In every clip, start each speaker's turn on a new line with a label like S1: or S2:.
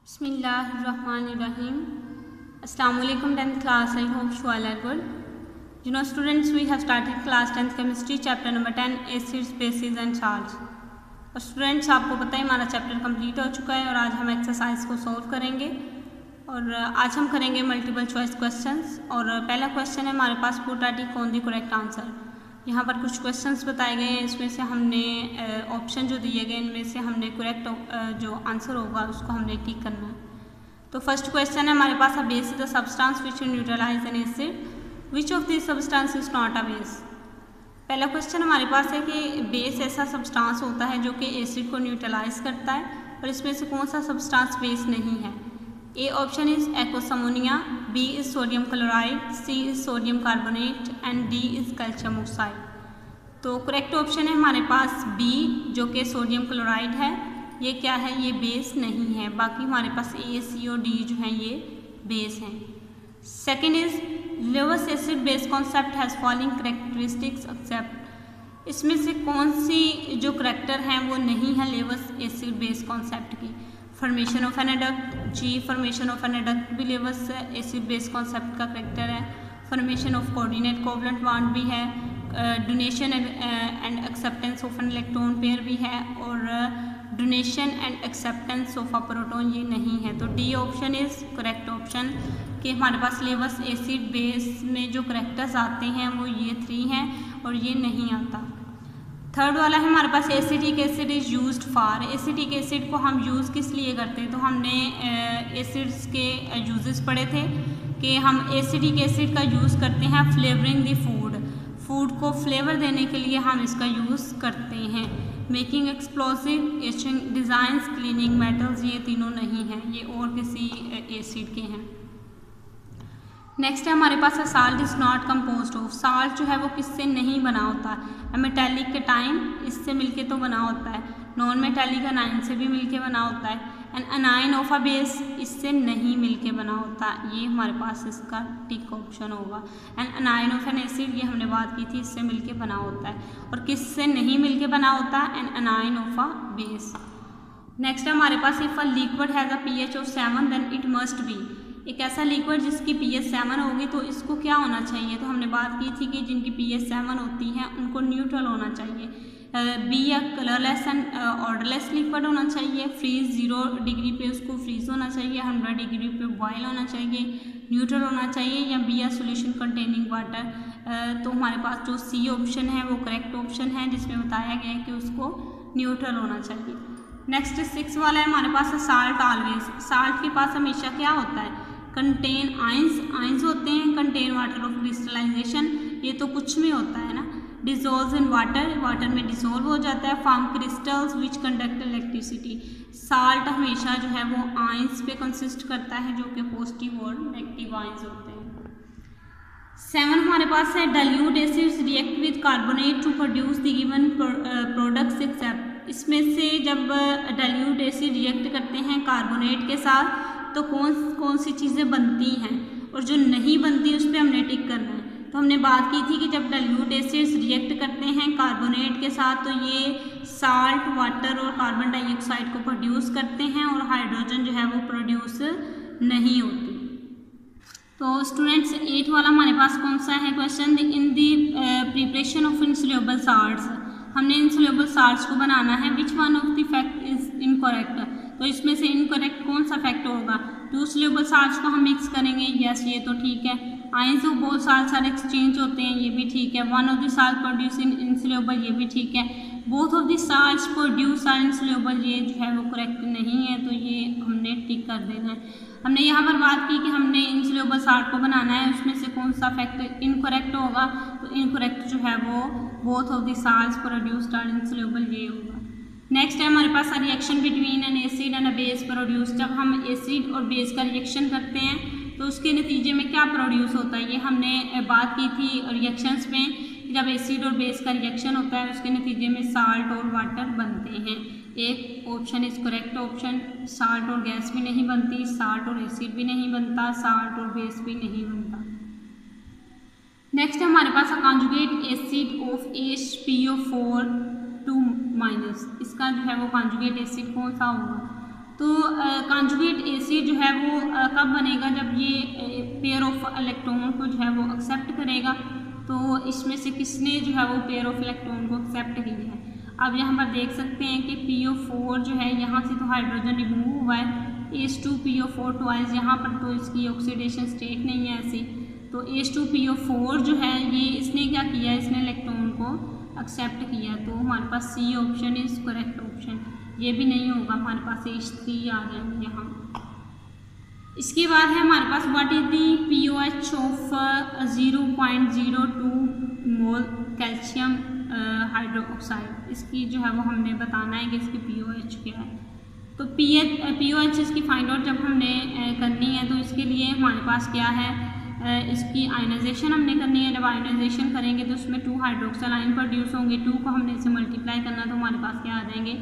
S1: Bismillahirrahmanirrahim. Assalamu alaikum 10th class. I hope you all are good. You know students, we have started class 10th chemistry chapter number 10 acids, bases and salts. और students आपको पता है हमारा chapter complete हो चुका है और आज हम एक्सरसाइज को सॉल्व करेंगे और आज हम करेंगे मल्टीपल चॉइस क्वेश्चंस। और पहला क्वेश्चन है हमारे पास put a tick on the correct answer. यहाँ पर कुछ क्वेश्चंस बताए गए हैं, इसमें से हमने ऑप्शन जो दिए गए इनमें से हमने करेक्ट जो आंसर होगा उसको हमने टिक करना है। तो फर्स्ट क्वेश्चन है हमारे पास, a base is the substance which neutralize an acid, which of this substance is not a base. पहला क्वेश्चन हमारे पास है कि बेस ऐसा सब्सटेंस होता है जो कि एसिड को न्यूट्रलाइज करता है और इसमें से कौन सा सब्सटेंस बेस नहीं है। A option is aqueous ammonia, B is sodium chloride, C is sodium carbonate and D is calcium oxide. तो करेक्ट ऑप्शन है हमारे पास बी जो कि सोडियम क्लोराइड है। ये क्या है, ये बेस नहीं है। बाकी हमारे पास ए, सी और डी जो हैं ये बेस हैं। Second is Lewis acid base concept has following characteristics except. इसमें से कौन सी जो करेक्टर हैं वो नहीं है लेवस एसिड बेस कॉन्सेप्ट की। फॉर्मेशन ऑफ एन एडक्ट, जी फॉर्मेशन ऑफ एन एडक्ट भी लेवस एसिड बेस कॉन्सेप्ट का करेक्टर है। Formation of coordinate covalent bond भी है। Donation and acceptance of an electron pair भी है और donation and acceptance of a proton ये नहीं है। तो D option is correct option कि हमारे पास लेवस एसिड बेस में जो करेक्टर्स आते हैं वो ये 3 हैं और ये नहीं आता। थर्ड वाला है हमारे पास acetic acid is used for. Acetic acid को हम यूज़ किस लिए करते हैं, तो हमने एसिड्स के यूजेस पढ़े थे कि हम एसिटिक एसिड का यूज़ करते हैं फ्लेवरिंग द फूड को फ्लेवर देने के लिए हम इसका यूज़ करते हैं। Making explosive, etching designs, cleaning metals, ये तीनों नहीं हैं, ये और किसी एसिड के हैं। नेक्स्ट है हमारे पास salt is not composed of. Salt जो है वो किससे नहीं बना होता है। मेटेलिक के टाइम इससे मिलके तो बना होता है, नॉन मेटेलिक अनाइन से भी मिलके बना होता है, and anion of a base इससे नहीं मिलके बना होता। ये हमारे पास इसका टिक ऑप्शन होगा। And anion of N acid ये हमने बात की थी, इससे मिलके बना होता है। और किससे नहीं मिलके बना होता, and anion of a base. Next है हमारे पास, if a liquid has a pH of 7 then it must be. एक ऐसा लिक्विड जिसकी pH 7 होगी तो इसको क्या होना चाहिए, तो हमने बात की थी कि जिनकी pH 7 होती हैं उनको न्यूट्रल होना चाहिए। बी या कलरलेस एंड ऑर्डरलेस लिक्विड होना चाहिए। फ्रीज 0 डिग्री पे उसको फ्रीज होना चाहिए, 100 डिग्री पे बॉयल होना चाहिए, न्यूट्रल होना चाहिए, या बी या सोल्यूशन कंटेनिंग वाटर। तो हमारे पास जो सी ऑप्शन है वो करेक्ट ऑप्शन है जिसमें बताया गया है कि उसको न्यूट्रल होना चाहिए। नेक्स्ट 6 वाला है हमारे पास साल्ट ऑलवेज। साल्ट के पास हमेशा क्या होता है, कंटेन आइंस होते हैं, कंटेन वाटर ऑफ क्रिस्टलाइजेशन, ये तो कुछ में होता है ना। डिजोल्व इन वाटर में डिसोल्व हो जाता है। फॉर्म क्रिस्टल्स विच कंडक्ट इलेक्ट्रिसिटी। साल्ट हमेशा जो है वो आइंस पे कंसिस्ट करता है जो कि पॉजिटिव और नेगेटिव आइंस होते हैं। 7 हमारे पास है dilute acids react with carbonate to produce the given products except. इसमें से जब डाइल्यूट एसिड रिएक्ट करते हैं कार्बोनेट के साथ तो कौन सी चीज़ें बनती हैं, और जो नहीं बनती उस पर हमने टिक करना है। तो हमने बात की थी कि जब डाइल्यूट एसिड्स रिएक्ट करते हैं कार्बोनेट के साथ तो ये साल्ट, वाटर और कार्बन डाइऑक्साइड को प्रोड्यूस करते हैं और हाइड्रोजन जो है वो प्रोड्यूस नहीं होती। तो स्टूडेंट्स 8 वाला हमारे पास कौन सा है question, in the preparation of insoluble salts. हमने इनसोल्यूबल साल्ट्स को बनाना है, विच one of the fact is incorrect. तो इसमें से इनकरेक्ट कौन सा फैक्ट होगा, 2 सोल्यूबल साल्ट्स को हम मिक्स करेंगे, यस ये तो ठीक है। Ions of both salts are exchange होते हैं, ये भी ठीक है। One of the salt produce in insoluble, ये भी ठीक है। Both of the salts produce are insoluble, ये जो है वो करेक्ट नहीं है, तो ये हमने टिक कर देना है। हमने यहाँ पर बात की कि हमने इनसोल्यूबल साल्ट को बनाना है, उसमें से कौन सा फैक्ट इनकरेक्ट होगा, तो इनकरेक्ट जो है वो both of the salts produced are insoluble, ये होगा। नेक्स्ट है हमारे पास reaction between an acid and a base produce. जब हम एसिड और बेस का रिएक्शन करते हैं तो उसके नतीजे में क्या प्रोड्यूस होता है, ये हमने बात की थी रिएक्शंस में। जब एसिड और बेस का रिएक्शन होता है उसके नतीजे में साल्ट और वाटर बनते हैं। एक option is correct option, salt और गैस भी नहीं बनती, साल्ट और एसिड भी नहीं बनता, साल्ट और बेस भी नहीं बनता। नेक्स्ट है हमारे पास कॉन्जुगेट एसिड ऑफ HPO4 2-। इसका जो है वो कॉन्जुगेट एसिड कौन सा होगा, तो कॉन्जुगेट एसिड वो कब बनेगा, जब ये पेयर ऑफ इलेक्ट्रॉन को जो है वो एक्सेप्ट करेगा। तो इसमें से किसने जो है वो पेयर ऑफ इलेक्ट्रॉन को एक्सेप्ट किया है। अब यहाँ पर देख सकते हैं कि PO4 जो है यहाँ से तो हाइड्रोजन रिमूव हुआ है, H2PO4 ट्वाइस, यहाँ पर तो इसकी ऑक्सीडेशन स्टेट नहीं है ऐसी। तो H2PO4 जो है ये इसने क्या किया, इसने इलेक्ट्रॉन को एक्सेप्ट किया। तो हमारे पास C option is correct option. ये भी नहीं होगा, हमारे पास H3 आ जाएंगे यहाँ। इसके बाद है हमारे पास what is the POH of 0.02 mole calcium hydroxide. इसकी जो है वो हमने बताना है कि इसकी POH क्या है। तो POH इसकी फाइंड आउट जब हमने करनी है तो इसके लिए हमारे पास क्या है, इसकी आयनाइजेशन हमने करनी है। जब आयनाइजेशन करेंगे तो उसमें 2 हाइड्रोक्सिल आयन प्रोड्यूस होंगे। 2 को हमने इसे मल्टीप्लाई करना तो हमारे पास क्या आ जाएंगे,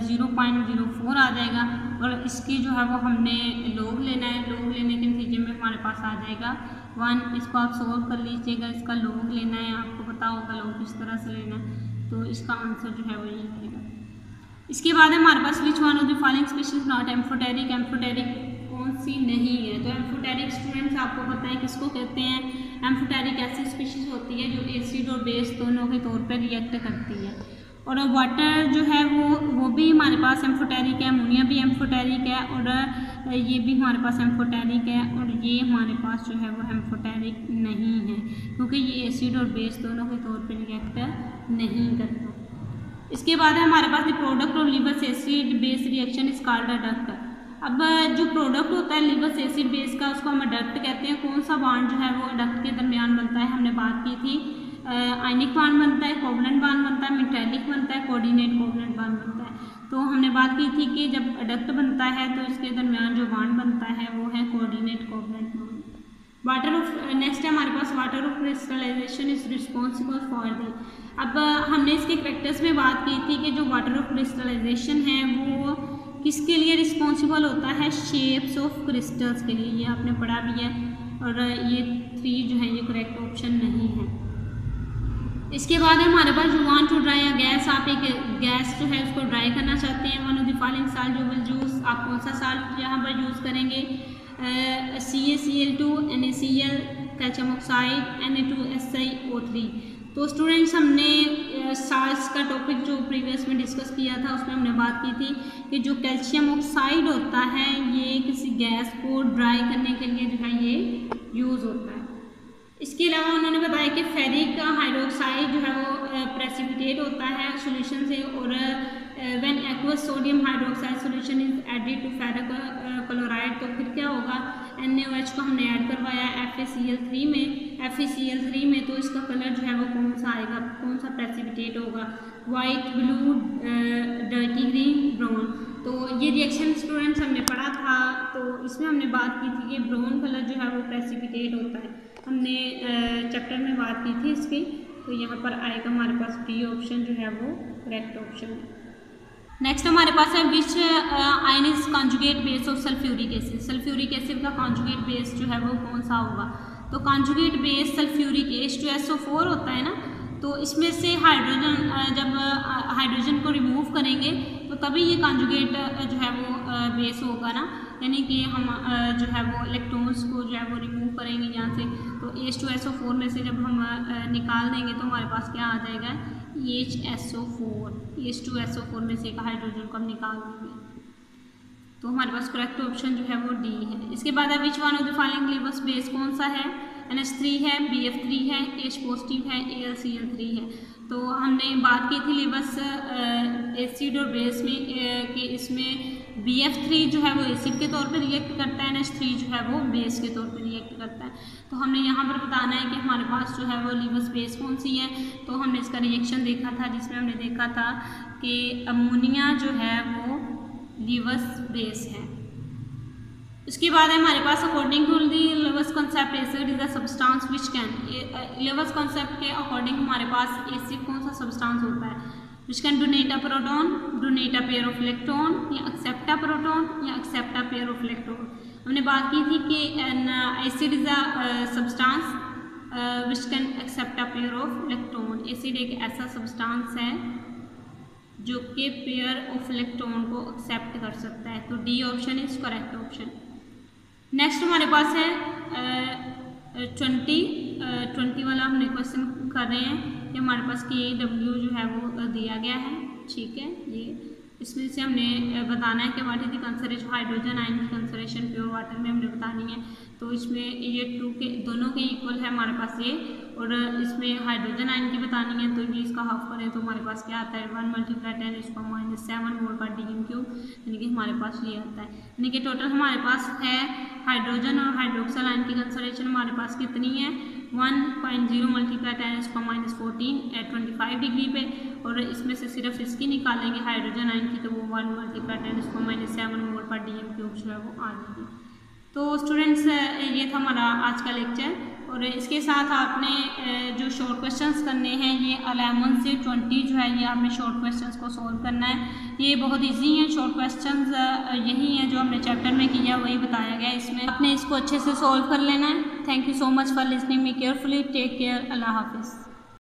S1: 0.04 आ जाएगा। और इसकी जो है वो हमने लॉग लेना है। लॉग लेने के नतीजे में हमारे पास आ जाएगा 1। इसको आप सोल्व कर लीजिएगा, इसका लॉग लेना है, आपको पता होगा लॉग किस तरह से लेना है। तो इसका आंसर जो है वो ये आएगा। इसके बाद हमारे पास which one of the following species not amphoteric. Amphoteric कौन सी नहीं है। तो एम्फोटेरिक स्टूडेंट्स आपको पता है किसको कहते हैं। एम्फोटेरिक ऐसी स्पीशीज होती है जो एसिड और बेस दोनों के तौर पर रिएक्ट करती है। और वाटर जो है वो भी हमारे पास एम्फोटेरिक है, अमोनिया भी एम्फोटेरिक है, और ये भी हमारे पास एम्फोटेरिक है। और ये हमारे पास जो है वो एम्फोटेरिक नहीं है क्योंकि ये एसिड और बेस दोनों के तौर पर रिएक्ट नहीं करता। इसके बाद है हमारे पास the product of Lewis acid base reaction is called adduct. अब जो प्रोडक्ट होता है लिवस एसिड बेस का उसको हम अडक्ट कहते हैं। कौन सा बॉन्ड जो है वो अडक्ट के दरमियान बनता है, हमने बात की थी। आयनिक बॉन्ड बनता है, कोवलेंट बॉन्ड बनता है, मेटालिक बनता है, कोऑर्डिनेट कोवलेंट बॉन्ड बनता है। तो हमने बात की थी कि जब अडक्ट बनता है तो इसके दरमियान जो बॉन्ड बनता है वो है coordinate covalent bond. Water of next है हमारे पास water of crystallization is responsible for the. अब हमने इसके करैक्टर्स में बात की थी कि जो वाटर ऑफ क्रिस्टलाइजेशन है वो किसके लिए रिस्पॉन्सिबल होता है, शेप्स ऑफ क्रिस्टल्स के लिए। ये आपने पढ़ा भी है। और ये 3 जो है ये करेक्ट ऑप्शन नहीं है। इसके बाद हमारे पास you want to dry a gas. आप एक गैस जो है उसको ड्राई करना चाहते हैं। One of the following salt you will use. आप कौन सा साल्ट यहाँ पर यूज़ करेंगे, CaCl2, NaCl, calcium oxide, Na2SiO3। तो स्टूडेंट्स हमने साल्ट्स का टॉपिक जो प्रीवियस में डिस्कस किया था उसमें हमने बात की थी कि जो कैल्शियम ऑक्साइड होता है ये किसी गैस को ड्राई करने के लिए जो है ये यूज़ होता है। इसके अलावा उन्होंने बताया कि फेरिक हाइड्रोक्साइड जो है वो प्रेसिपिटेट होता है सॉल्यूशन से। और when aqueous sodium hydroxide solution is added to ferric chloride तो फिर क्या होगा, NaOH को हमने ऐड करवाया FeCl3 में। तो इसका कलर जो है वो कौन सा आएगा, कौन सा प्रेसिपिटेट होगा, white, blue, dirty green, brown. तो ये रिएक्शन स्टूडेंट्स हमने पढ़ा था। तो इसमें हमने बात की थी कि ब्राउन कलर जो है वो प्रेसिपिटेट होता है। हमने चैप्टर में बात की थी इसकी। तो यहाँ पर आएगा हमारे पास डी ऑप्शन जो है वो करेक्ट ऑप्शन है। नेक्स्ट हमारे पास है विच ion is conjugate base of sulphuric acid. Sulphuric acid का कॉन्जुगेट बेस जो है वो कौन सा होगा। तो कॉन्जुगेट बेस सल्फ्यूरिक H2SO4 होता है ना। तो इसमें से हाइड्रोजन जब हाइड्रोजन को रिमूव करेंगे तो तभी ये कॉन्जुगेट जो है वो बेस होगा ना। यानी कि हम जो है वो इलेक्ट्रॉन्स को जो है वो रिमूव करेंगे यहाँ से। तो H2SO4 में से जब हम निकाल देंगे तो हमारे पास क्या आ जाएगा, HSO4। H2SO4 में से एक हाइड्रोजन को हम निकाल देंगे। तो हमारे पास करेक्ट ऑप्शन जो है वो डी है। इसके बाद है विच one of the following lives base कौन सा है, NH3 है, BF3 है, H पॉजिटिव है, AlCl3 है। तो हमने बात की थी लिवस एसिड और बेस में कि इसमें BF3 जो है वो एसिड के तौर पे रिएक्ट करता है, NH3 जो है वो बेस के तौर पे रिएक्ट करता है। तो हमने यहाँ पर बताना है कि हमारे पास जो है वो लिवस बेस कौन सी है। तो हमने इसका रिएक्शन देखा था जिसमें हमने देखा था कि अमोनिया जो है वो लिवस बेस है। इसके बाद हमारे पास according to the Lewis concept acid is a substance which can. Lewis concept के अकॉर्डिंग हमारे पास एसिड कौन सा सब्सटेंस होता है, which can donate a proton, donate a pair of electron, या एक्सेप्ट अ प्रोटॉन, या accept a pair of electron. हमने बात की थी कि acid is a substance which can accept a pair of electron. Acid एक ऐसा सब्सटेंस है जो कि पेयर ऑफ इलेक्ट्रॉन को एक्सेप्ट कर सकता है। तो D option is correct option. Next हमारे पास है 20 वाला हमने क्वेश्चन कर रहे हैं कि हमारे पास KW जो है वो दिया गया है, ठीक है। ये इसमें से हमने बताना है कि what is the concentration hydrogen ion की कंसंट्रेशन प्योर वाटर में हमने बतानी है। तो इसमें ये 2 के दोनों के इक्वल है हमारे पास ये, और इसमें हाइड्रोजन आयन की बतानी है तो ये इसका हाफ करें तो हमारे पास क्या आता है 1 × 10⁻⁷ मोल पर dm³ यानी कि हमारे पास ये आता है। यानी कि टोटल हमारे पास है हाइड्रोजन और हाइड्रोक्सल आयन की कंसंट्रेशन हमारे पास कितनी है 1.0 × 10⁻14 एट 25 डिग्री पे, और इसमें से सिर्फ इसकी निकालेंगे हाइड्रोजन आयन की तो वो 1 × 10⁻⁷ मोल पर dm³ जो है वो आ जाएगी। तो स्टूडेंट्स ये था हमारा आज का लेक्चर, और इसके साथ आपने जो शॉर्ट क्वेश्चंस करने हैं ये 11 से 20 जो है ये आपने शॉर्ट क्वेश्चंस को सॉल्व करना है। ये बहुत इजी हैं शॉर्ट क्वेश्चंस, यही हैं जो हमने चैप्टर में किया वही बताया गया है, इसमें आपने इसको अच्छे से सॉल्व कर लेना है। Thank you so much for listening me carefully. Take care. अल्लाह हाफिज़।